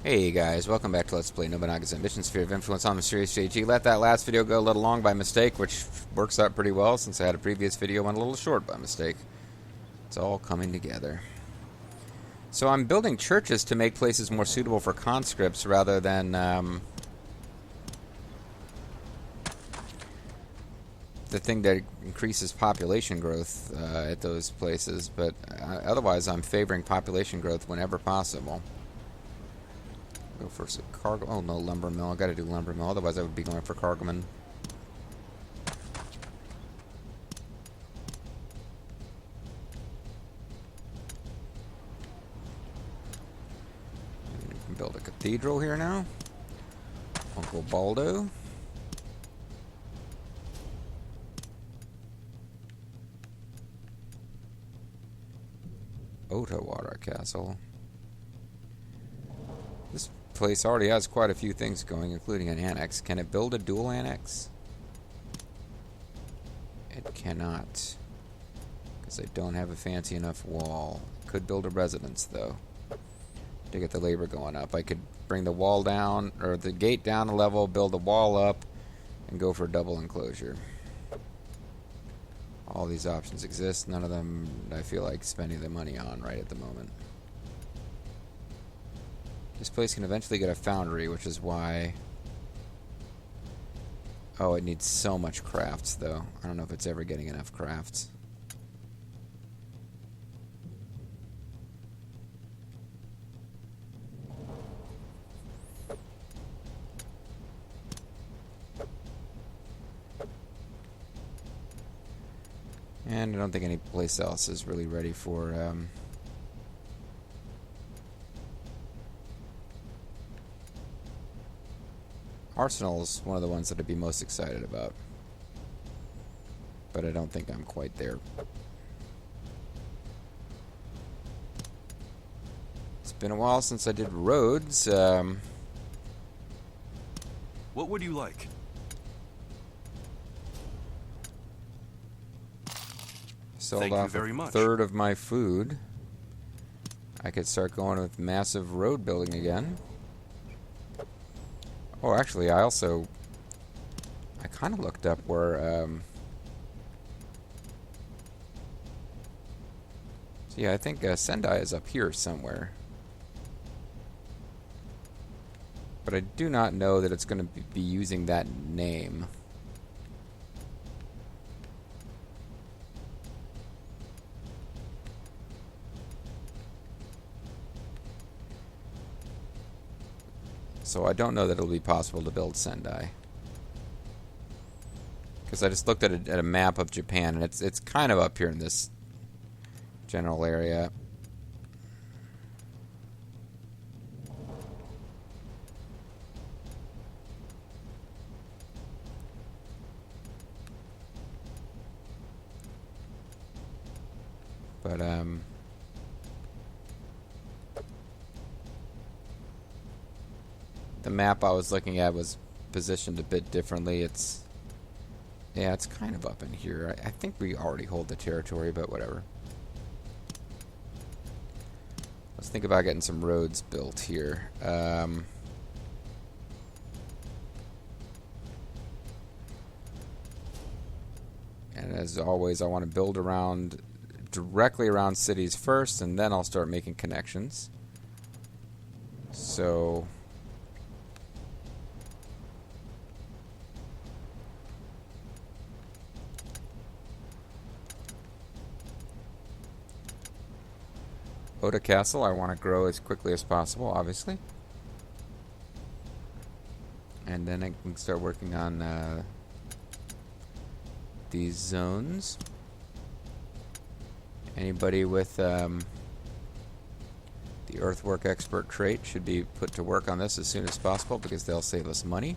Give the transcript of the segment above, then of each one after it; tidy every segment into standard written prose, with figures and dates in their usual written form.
Hey guys, welcome back to Let's Play Nobunaga's Ambition Sphere of Influence on the Series JG. Let that last video go a little long by mistake, which works out pretty well since I had a previous video went a little short by mistake. It's all coming together. So I'm building churches to make places more suitable for conscripts rather than the thing that increases population growth at those places, but otherwise I'm favoring population growth whenever possible. Go for some cargo. Oh no, lumber mill. I gotta do lumber mill. Otherwise, I would be going for cargoman. We can build a cathedral here now. Uncle Baldo. Otawater Castle. This place already has quite a few things going, including an annex. Can it build a dual annex? It cannot, because I don't have a fancy enough wall. Could build a residence, though, to get the labor going up. I could bring the wall down, or the gate down a level, build the wall up, and go for a double enclosure. All these options exist. None of them I feel like spending the money on right at the moment. This place can eventually get a foundry, which is why... Oh, it needs so much crafts, though. I don't know if it's ever getting enough crafts. And I don't think any place else is really ready for... Arsenal's one of the ones that I'd be most excited about. But I don't think I'm quite there. It's been a while since I did roads. What would you like? Sold off a third of my food. I could start going with massive road building again. Oh, actually, I kind of looked up where, so yeah, I think Sendai is up here somewhere. But I do not know that it's going to be using that name. So I don't know that it'll be possible to build Sendai. Because I just looked at a map of Japan, and it's kind of up here in this general area. But, the map I was looking at was positioned a bit differently. Yeah, it's kind of up in here. I think we already hold the territory, but whatever. Let's think about getting some roads built here. And as always, I want to build directly around cities first, and then I'll start making connections. So... Oda Castle, I want to grow as quickly as possible, obviously. And then I can start working on these zones. Anybody with the earthwork expert trait should be put to work on this as soon as possible because they'll save us money.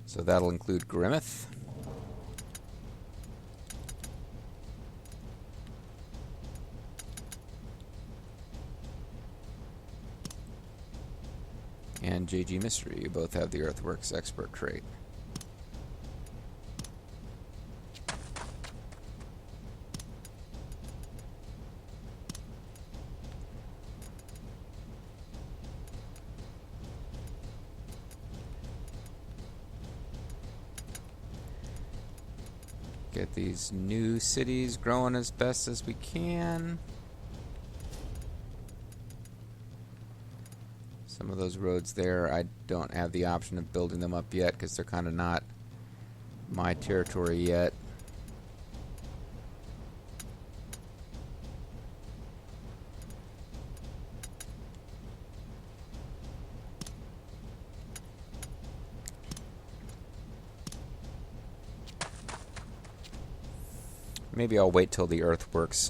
So that'll include Grimmeth. and JG Mystery. You both have the Earthworks expert trait. Get these new cities growing as best as we can. Some of those roads there, I don't have the option of building them up yet because they're kind of not my territory yet. Maybe I'll wait till the earthworks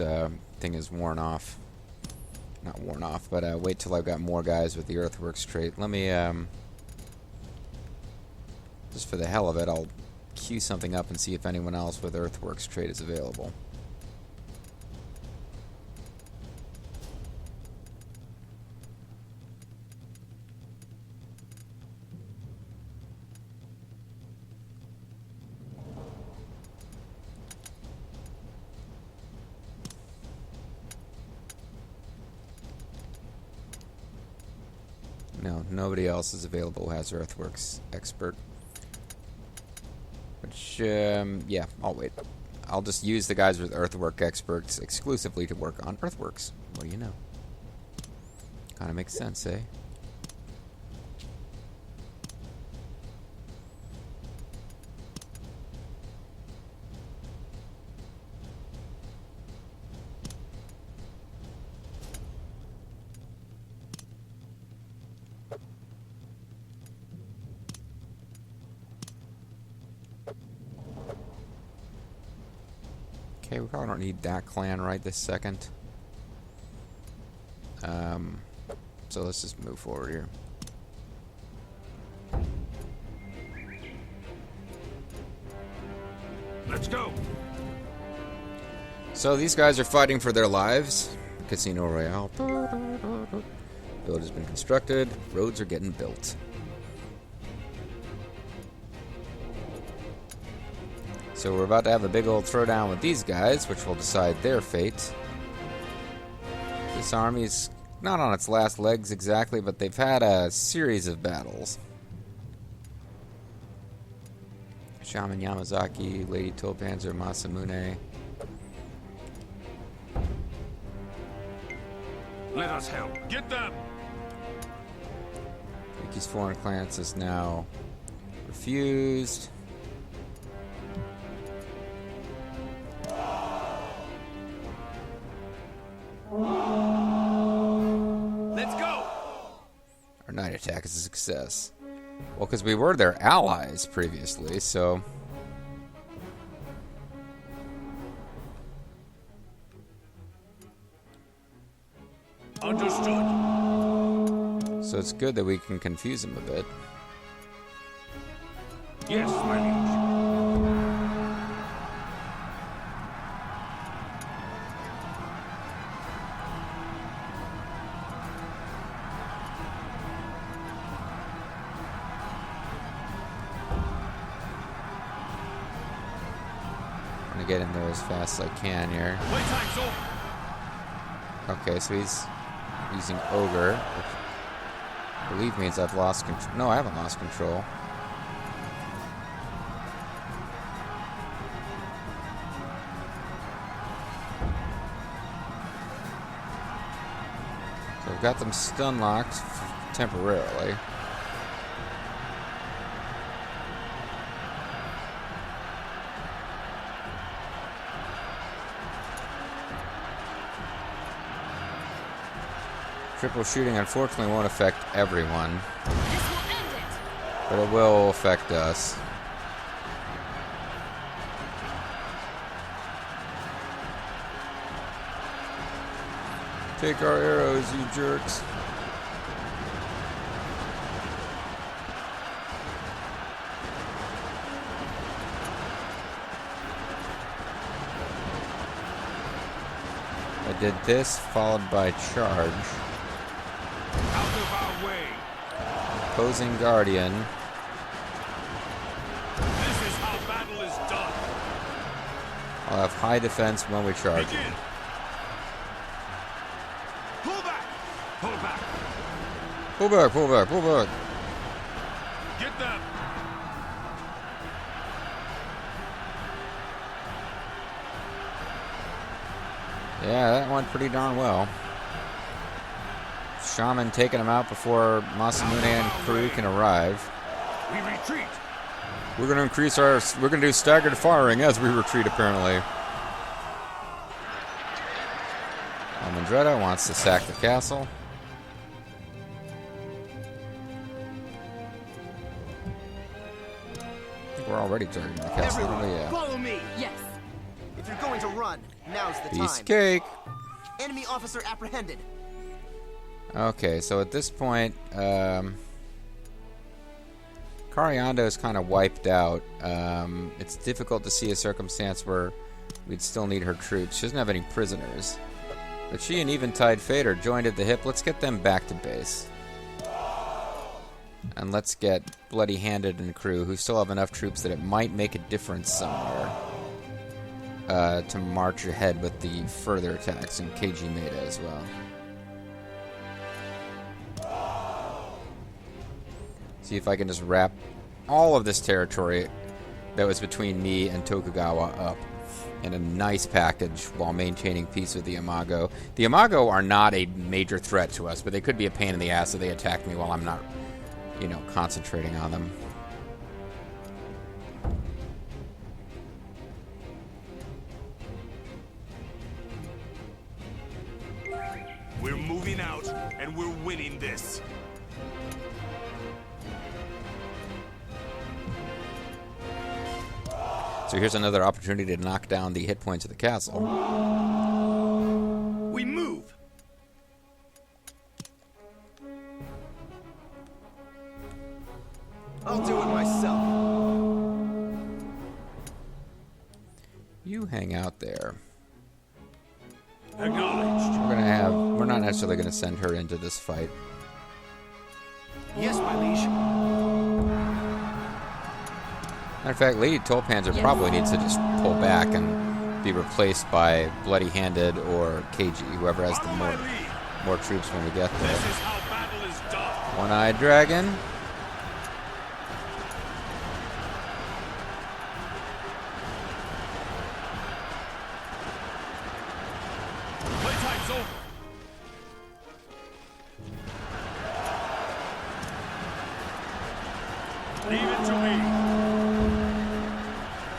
thing is worn off. Not worn off, but wait till I've got more guys with the earthworks trait. Let me, just for the hell of it, I'll queue something up and see if anyone else with earthworks trait is available. No, nobody else is available who has earthworks expert. Which, yeah, I'll wait. I'll just use the guys with earthwork experts exclusively to work on earthworks. What do you know? Kind of makes sense, eh? Okay, we probably don't need that clan right this second. So let's just move forward here. Let's go. So these guys are fighting for their lives. Casino Royale. Build has been constructed. Roads are getting built. So we're about to have a big old throwdown with these guys, which will decide their fate. This army's not on its last legs exactly, but they've had a series of battles. Shaman Yamazaki, Lady Tolpanzer, Masamune. Let us help. Get them. Ricky's foreign clearance is now refused. Let's go. Our night attack is a success. Well, because we were their allies previously, so... Understood. So it's good that we can confuse them a bit. Yes, my liege. I'm gonna get in there as fast as I can here. Playtime's over. Okay, so he's using Ogre, which I believe means I've lost control. No, I haven't lost control. So I've got them stun locked temporarily. Triple shooting unfortunately won't affect everyone, but it will affect us. Take our arrows, you jerks. I did this, followed by charge. Out of our way. Opposing Guardian. This is how battle is done. I'll have high defense when we charge. Begin. Pull back. Pull back. Pull back, pull back, pull back. Get them. Yeah, that went pretty darn well. Shaman taking him out before Masamune and crew can arrive. We retreat. We're going to increase our... We're going to do staggered firing as we retreat, apparently. Almendretta wants to sack the castle. I think we're already targeting the castle. Everyone, Yeah. follow me. Yes. If you're going to run, now's the Piece time. of cake. Enemy officer apprehended. Okay, so at this point, Kariando is kind of wiped out. It's difficult to see a circumstance where we'd still need her troops. She doesn't have any prisoners. But she and Eventide Fate are joined at the hip. Let's get them back to base. And let's get Bloody Handed and crew, who still have enough troops that it might make a difference somewhere, to march ahead with the further attacks, and Keiji Maeda as well. See if I can just wrap all of this territory that was between me and Tokugawa up in a nice package while maintaining peace with the Imago. The Imago are not a major threat to us, but they could be a pain in the ass if they attack me while I'm not, you know, concentrating on them. We're moving out, and we're winning this. So here's another opportunity to knock down the hit points of the castle. We move. I'll do it myself. You hang out there. Acknowledged. We're not necessarily gonna send her into this fight. Yes, my liege. Matter of fact, Lady Tolpanzer probably needs to just pull back and be replaced by Bloody Handed or Keiji, whoever has the Follow my lead. more troops when we get This there. is how battle is done. One-Eyed Dragon. Playtime's over. Leave it to me.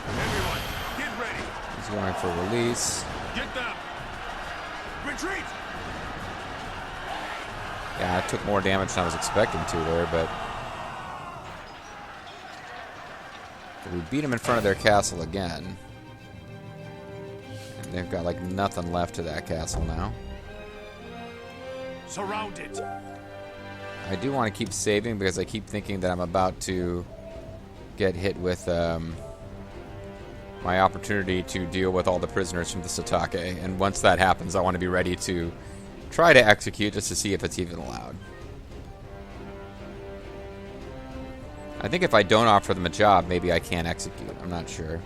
Everyone, get ready. He's going for release. Get them. Retreat. Yeah, it took more damage than I was expecting to there, but we beat them in front of their castle again. And they've got like nothing left to that castle now. Surround it. I do want to keep saving because I keep thinking that I'm about to get hit with my opportunity to deal with all the prisoners from the Satake. And once that happens, I want to be ready to try to execute just to see if it's even allowed. I think if I don't offer them a job, maybe I can't execute. I'm not sure.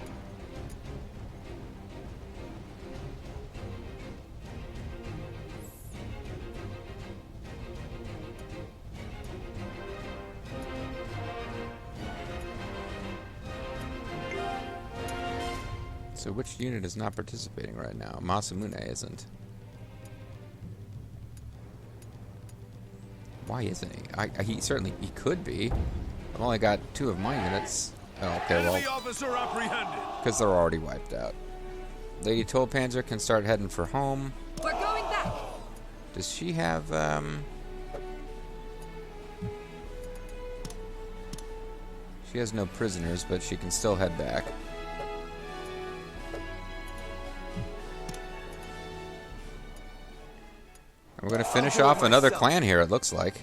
So which unit is not participating right now? Masamune isn't. Why isn't he? He certainly he could be. I've only got 2 of my units. Oh, okay, Enemy well, officer apprehended. because they're already wiped out. Lady Tolpanzer can start heading for home. We're going back. Does she have, She has no prisoners, but she can still head back. And we're going to finish off another clan here, it looks like.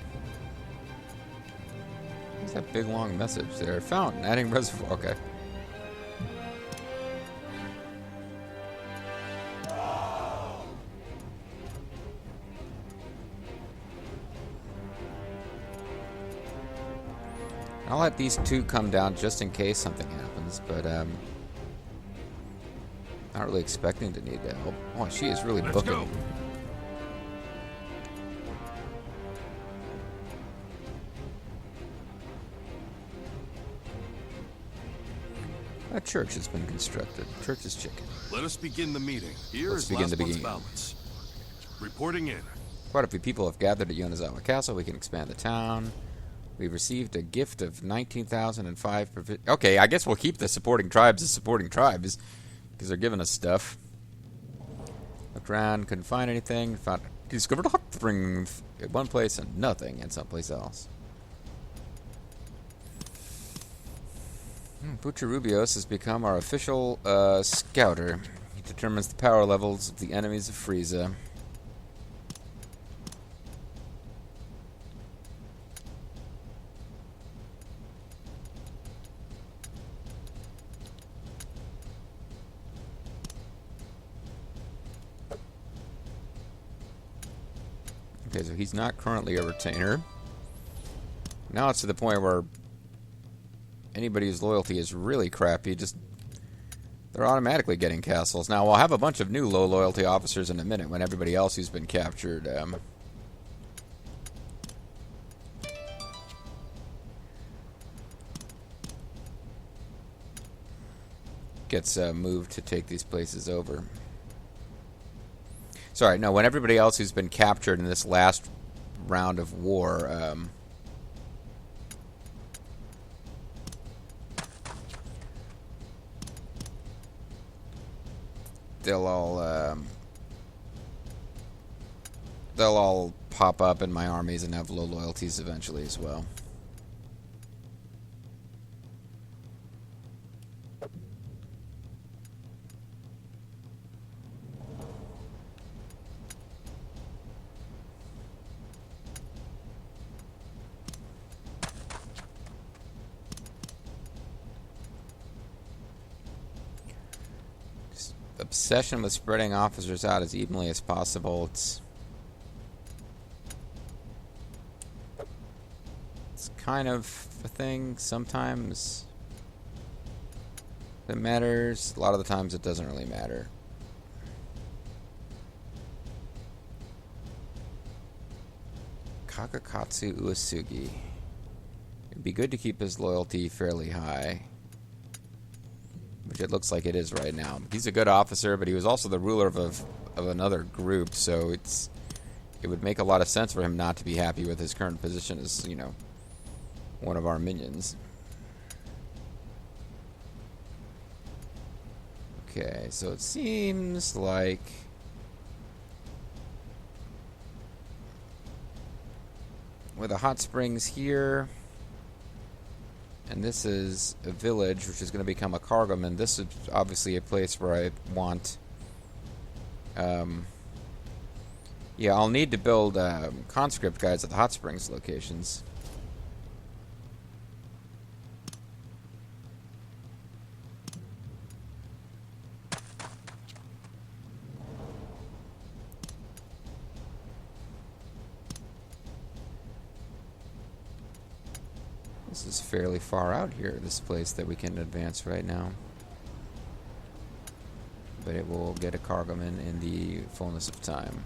What's that big long message there? Fountain, adding reservoir. Okay. I'll let these 2 come down just in case something happens, but not really expecting to need the help. Oh, she is really Let's booking. go. A church has been constructed. Church is chicken. Let us begin the meeting. Here Let's is begin last the month's beginning. balance. Reporting in. Quite a few people have gathered at Yonezawa Castle. We can expand the town. We've received a gift of 19,005 provisions. Okay, I guess we'll keep the supporting tribes as supporting tribes because they're giving us stuff. Looked around, couldn't find anything. Found discovered a hot spring at one place and nothing at someplace else. Bucharubios has become our official scouter. He determines the power levels of the enemies of Frieza. Okay, so he's not currently a retainer. Now it's to the point where anybody whose loyalty is really crappy, they're automatically getting castles. Now, we'll have a bunch of new low loyalty officers in a minute when everybody else who's been captured gets moved to take these places over. Sorry, no, when everybody else who's been captured in this last round of war they'll all pop up in my armies and have low loyalties eventually as well. Obsession with spreading officers out as evenly as possible. It's kind of a thing. Sometimes it matters. A lot of the times it doesn't really matter. Kakakatsu Uesugi. It'd be good to keep his loyalty fairly high, which it looks like it is right now. He's a good officer, but he was also the ruler of another group, so it would make a lot of sense for him not to be happy with his current position as, you know, one of our minions. Okay, so it seems like with the hot springs here, and this is a village which is going to become a cargoman. This is obviously a place where I want yeah, I'll need to build conscript guides at the hot springs locations. This is fairly far out here, this place that we can advance right now. But it will get a cargoman in the fullness of time.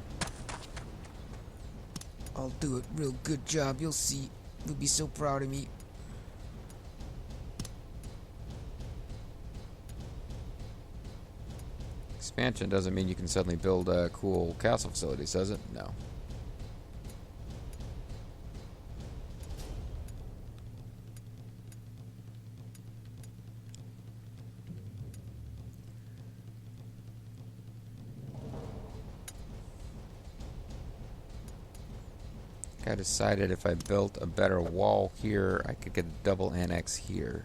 I'll do a real good job, you'll see. You'll be so proud of me. Expansion doesn't mean you can suddenly build cool castle facilities, does it? No. I decided if I built a better wall here, I could get a double annex here.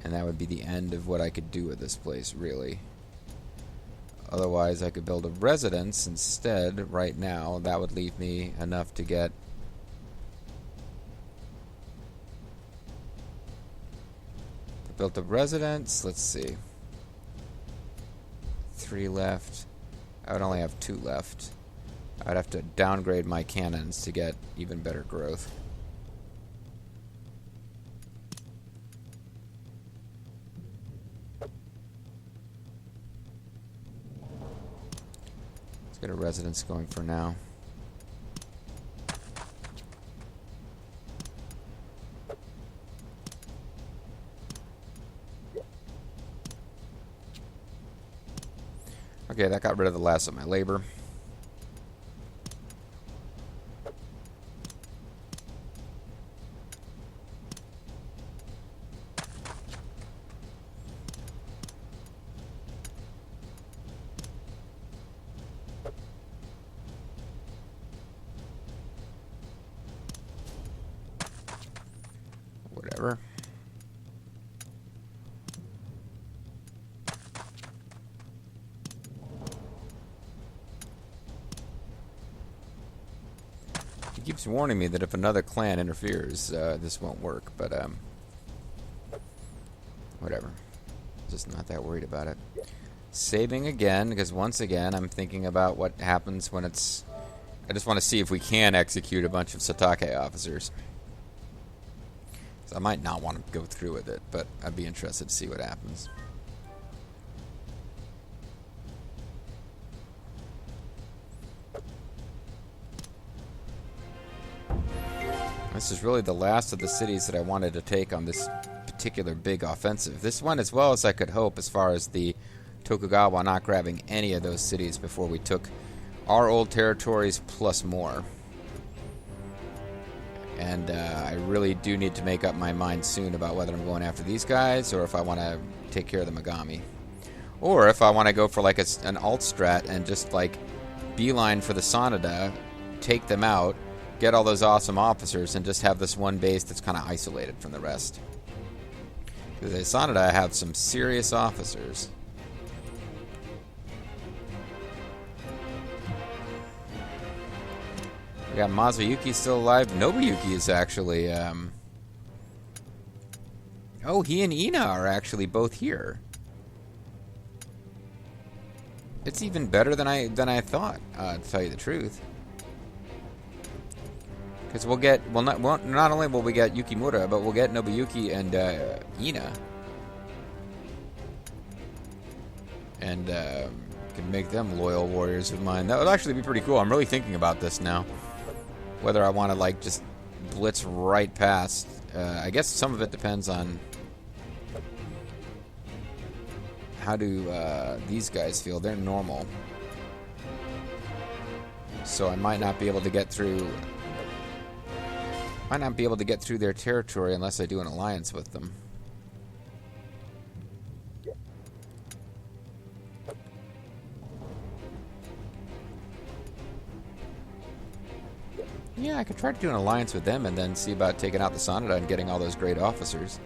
And that would be the end of what I could do with this place, really. Otherwise, I could build a residence instead right now. That would leave me enough to get... I built a residence, let's see. 3 left. I would only have 2 left. I'd have to downgrade my cannons to get even better growth. Let's get a residence going for now. Okay, that got rid of the last of my labor. Whatever. He keeps warning me that if another clan interferes, this won't work, but whatever. Just not that worried about it. Saving again, because once again, I'm thinking about what happens when it's... I just want to see if we can execute a bunch of Satake officers. So I might not want to go through with it, but I'd be interested to see what happens. This is really the last of the cities that I wanted to take on this particular big offensive. This went as well as I could hope as far as the Tokugawa not grabbing any of those cities before we took our old territories plus more. And I really do need to make up my mind soon about whether I'm going after these guys or if I want to take care of the Megami. Or if I want to go for like an alt strat and just like beeline for the Sanada, take them out, get all those awesome officers, and just have this one base that's kind of isolated from the rest. Because at Sanada I have some serious officers. We got Mazuyuki still alive. Nobuyuki is actually... Oh, he and Ina are actually both here. It's even better than I thought, to tell you the truth. Because we'll get... Well, not only will we get Yukimura, but we'll get Nobuyuki and Ina. And can make them loyal warriors of mine. That would actually be pretty cool. I'm really thinking about this now. Whether I want to, like, just blitz right past. I guess some of it depends on how do these guys feel. They're normal. So I might not be able to get through... Might not be able to get through their territory unless I do an alliance with them. Yeah, I could try to do an alliance with them and then see about taking out the Sanada and getting all those great officers.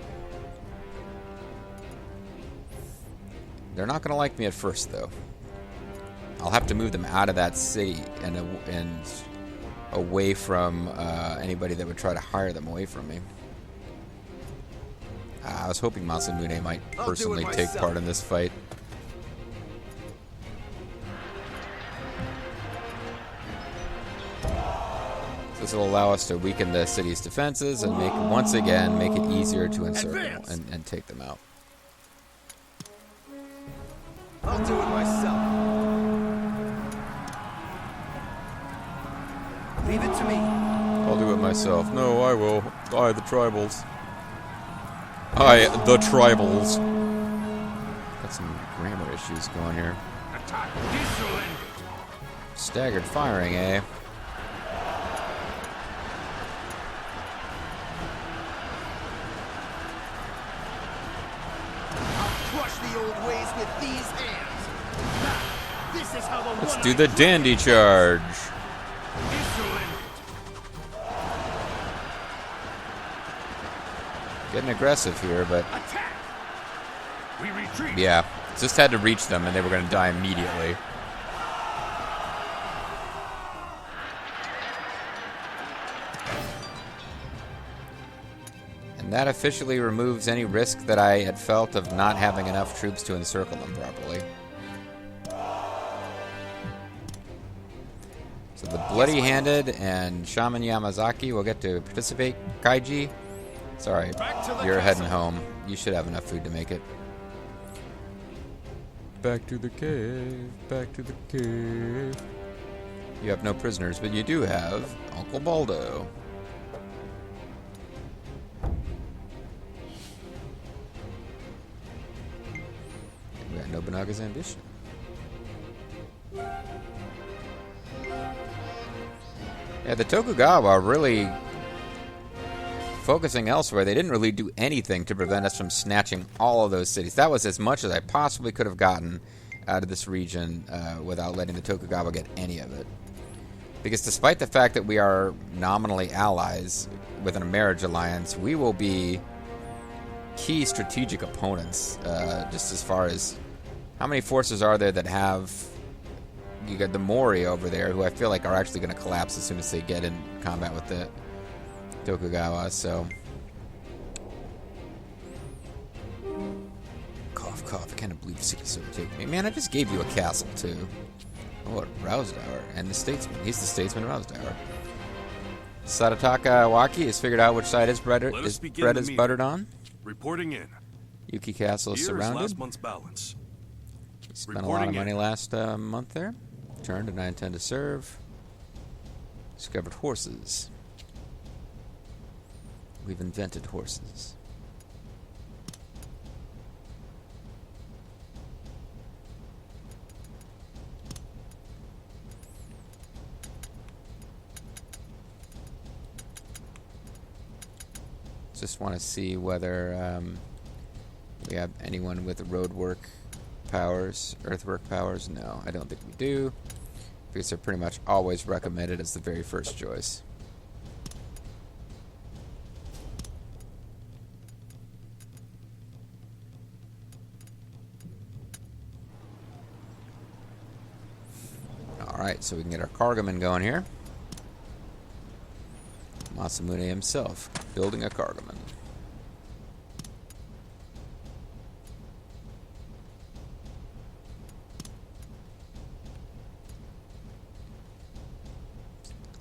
They're not going to like me at first, though. I'll have to move them out of that city and away from anybody that would try to hire them away from me. I was hoping Masamune might personally take part in this fight. This will allow us to weaken the city's defenses and once again make it easier to encircle and take them out. I'll do it myself. Leave it to me. I'll do it myself. No, I will. I, the tribals. I, the tribals. Got some grammar issues going here. Attack. Staggered firing, eh? Let's do the dandy charge. Getting aggressive here, but we retreat. Yeah, just had to reach them and they were going to die immediately. And that officially removes any risk that I had felt of not having enough troops to encircle them properly. So the Bloody-Handed and Shaman Yamazaki will get to participate. Kaiji, sorry, you're heading home. You should have enough food to make it. Back to the cave, back to the cave. You have no prisoners, but you do have Uncle Baldo. We got Nobunaga's ambition. Yeah, the Tokugawa really focusing elsewhere. They didn't really do anything to prevent us from snatching all of those cities. That was as much as I possibly could have gotten out of this region without letting the Tokugawa get any of it. Because despite the fact that we are nominally allies within a marriage alliance, we will be key strategic opponents, just as far as how many forces are there that have... You got the Mori over there, who I feel like are actually going to collapse as soon as they get in combat with the Tokugawa, so... Cough, cough, I can't believe cities overtake me. Man, I just gave you a castle, too. Oh, Rousdower. And the Statesman. He's the Statesman Rousdower. Sadataka Waki has figured out which side his bread is buttered on. Reporting in. Yuki Castle is surrounded. Last month's balance. Spent a lot of money last month there. Returned and I intend to serve. Discovered horses. We've invented horses. Just want to see whether we have anyone with roadwork powers, earthwork powers. No, I don't think we do, because they're pretty much always recommended as the very first choice. Alright, so we can get our cargoman going here. Masamune himself, building a cargoman.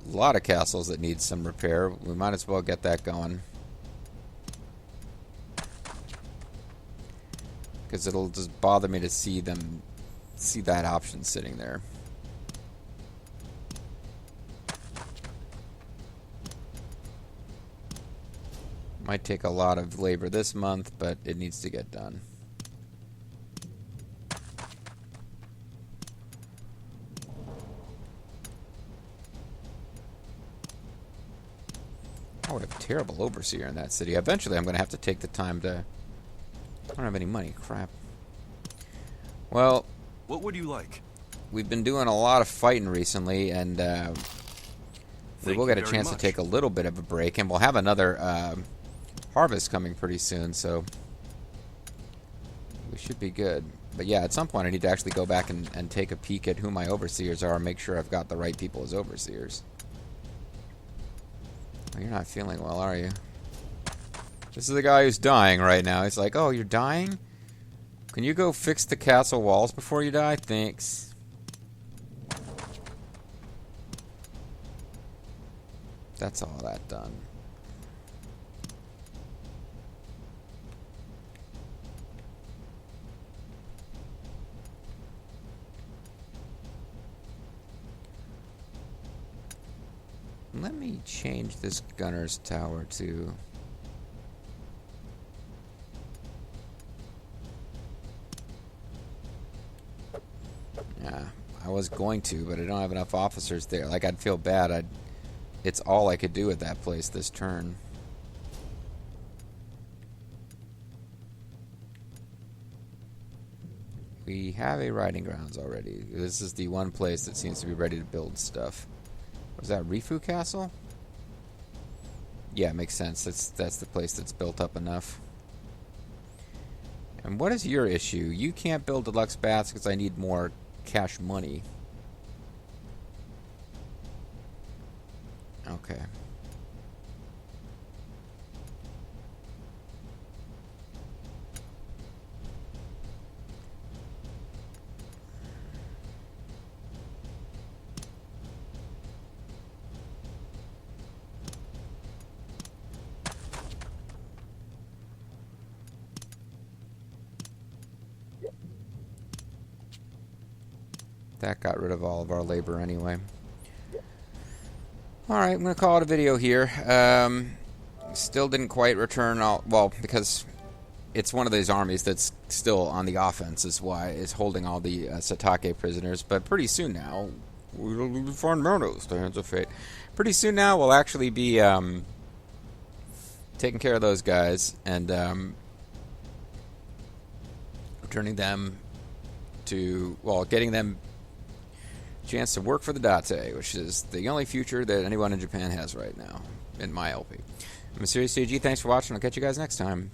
A lot of castles that need some repair. We might as well get that going. Because it'll just bother me to see that option sitting there. Might take a lot of labor this month, but it needs to get done. I would have a terrible overseer in that city. Eventually, I'm going to have to take the time to... I don't have any money. Crap. Well... What would you like? We've been doing a lot of fighting recently, and we will get a chance to take a little bit of a break, and we'll have another harvest coming pretty soon, so we should be good. But yeah, at some point I need to actually go back and take a peek at who my overseers are and make sure I've got the right people as overseers. Oh, you're not feeling well, are you? This is the guy who's dying right now. He's like, oh, you're dying? Can you go fix the castle walls before you die? Thanks. That's all that done. Let me change this gunner's tower to... Yeah, I was going to, but I don't have enough officers there. Like, I'd feel bad. It's all I could do at that place this turn. We have a riding grounds already. This is the one place that seems to be ready to build stuff. Was that Rifu Castle? Yeah, it makes sense. That's the place that's built up enough. And what is your issue? You can't build deluxe baths because I need more cash money. Okay. That got rid of all of our labor anyway. Alright, I'm going to call it a video here. Still didn't quite return all... Well, because it's one of those armies that's still on the offense, is why is holding all the Satake prisoners. But pretty soon now, we'll leave the fundamentals to the hands of fate. Pretty soon now, we'll actually be taking care of those guys and returning them to, well, getting them a chance to work for the Date, which is the only future that anyone in Japan has right now, in my LP. I'm Serious AG. Thanks for watching. I'll catch you guys next time.